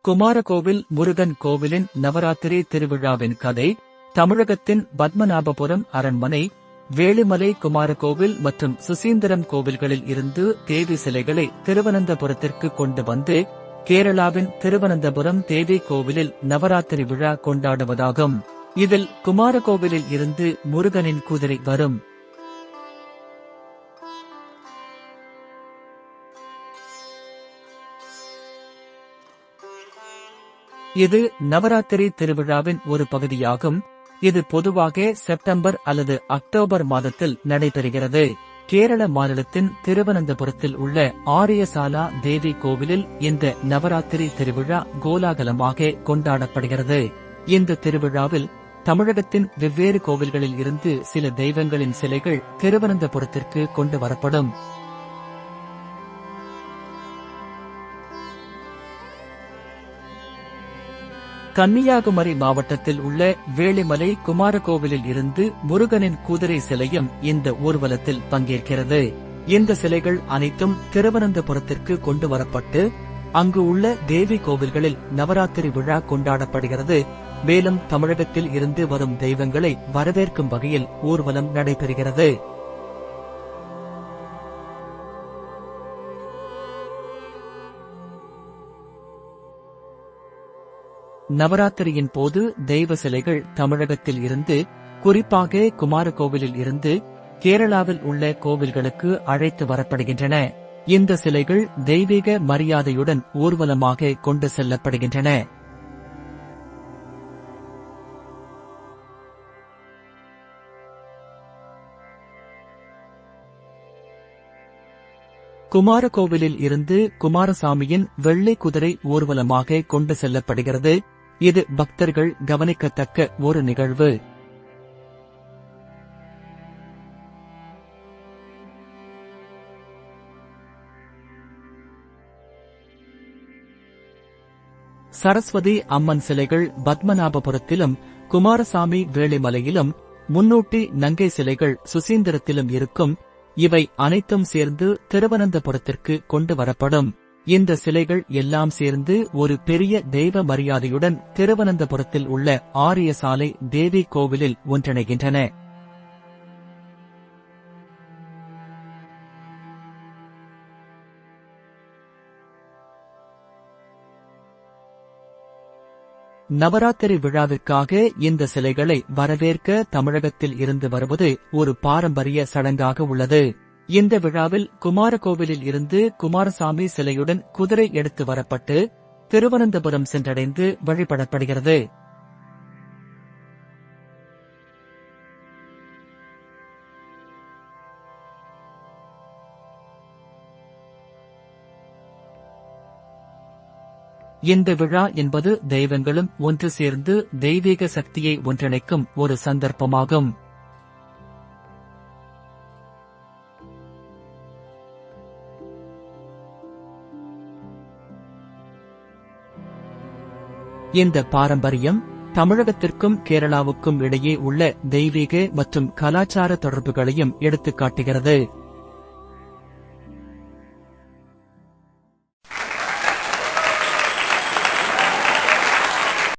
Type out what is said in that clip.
குமாரகோவில் முருகன் கோவிலின் நவராத்திரி திருவிழாவின் கதை. தமிழகத்தின் பத்மநாபபுரம் அரண்மனை, வேளிமலை குமாரகோவில் மற்றும் சுசீந்திரம் கோவில்களில் இருந்து தேவி சிலைகளை திருவனந்தபுரத்திற்கு கொண்டு வந்து கேரளாவின் திருவனந்தபுரம் தேவி கோவிலில் நவராத்திரி விழா கொண்டாடுவதாகும். இதில் குமாரகோவிலில் இருந்து முருகனின் குதிரை வரும். இது நவராத்திரி திருவிழாவின் ஒரு பகுதியாகும். இது பொதுவாக செப்டம்பர் அல்லது அக்டோபர் மாதத்தில் நடைபெறுகிறது. கேரள மாநிலத்தின் திருவனந்தபுரத்தில் உள்ள ஆரியசாலா தேவி கோவிலில் இந்த நவராத்திரி திருவிழா கோலாகலமாக கொண்டாடப்படுகிறது. இந்த திருவிழாவில் தமிழகத்தின் வெவ்வேறு கோவில்களில் இருந்து சில தெய்வங்களின் சிலைகள் திருவனந்தபுரத்திற்கு கொண்டு வரப்படும். கன்னியாகுமரி மாவட்டத்தில் உள்ள வேளிமலை குமாரகோவிலில் இருந்து முருகனின் குதிரை சிலையும் இந்த ஊர்வலத்தில் பங்கேற்கிறது. இந்த சிலைகள் அனைத்தும் திருவனந்தபுரத்திற்கு கொண்டு வரப்பட்டு அங்கு உள்ள தேவி கோவில்களில் நவராத்திரி விழா கொண்டாடப்படுகிறது. மேலும் தமிழகத்தில் இருந்து வரும் தெய்வங்களை வரவேற்கும் வகையில் ஊர்வலம் நடைபெறுகிறது. நவராத்திரியின் போது தெய்வ சிலைகள் தமிழகத்தில் இருந்து, குறிப்பாக குமாரகோவிலில் இருந்து கேரளாவில் உள்ள கோவில்களுக்கு அழைத்து வரப்படுகின்றன. இந்த சிலைகள் தெய்வீக மரியாதையுடன் ஊர்வலமாக கொண்டு செல்லப்படுகின்றன. குமாரகோவிலில் இருந்து குமாரசாமியின் வெள்ளை குதிரை ஊர்வலமாக கொண்டு செல்லப்படுகிறது. இது பக்தர்கள் கவனிக்கத்தக்க ஒரு நிகழ்வு. சரஸ்வதி அம்மன் சிலைகள் பத்மநாபபுரத்திலும் குமாரசாமி வேளிமலையிலும், முன்னூட்டி நங்கை சிலைகள் சுசீந்திரத்திலும் இருக்கும். இவை அனைத்தும் சேர்ந்து திருவனந்தபுரத்திற்கு கொண்டு வரப்படும். இந்த சிலைகள் எல்லாம் சேர்ந்து ஒரு பெரிய தெய்வ மரியாதையுடன் திருவனந்தபுரத்தில் உள்ள ஆரியசாலை தேவி கோவிலில் ஒன்றிணைகின்றன. நவராத்திரி விழாவிற்காக இந்த சிலைகளை வரவேற்க தமிழகத்தில் இருந்து வருவது ஒரு பாரம்பரிய சடங்காக உள்ளது. இந்த விழாவில் குமாரகோவிலில் இருந்து குமாரசாமி சிலையுடன் குதிரை எடுத்து வரப்பட்டு திருவனந்தபுரம் சென்றடைந்து வழிபடப்படுகிறது. இந்த விழா என்பது தெய்வங்களும் ஒன்று சேர்ந்து தெய்வீக சக்தியை ஒன்றிணைக்கும் ஒரு சந்தர்ப்பமாகும். இந்த பாரம்பரியம் தமிழகத்திற்கும் கேரளாவுக்கும் இடையே உள்ள தெய்வீக மற்றும் கலாச்சார தொடர்புகளையும் எடுத்துக்காட்டுகிறது.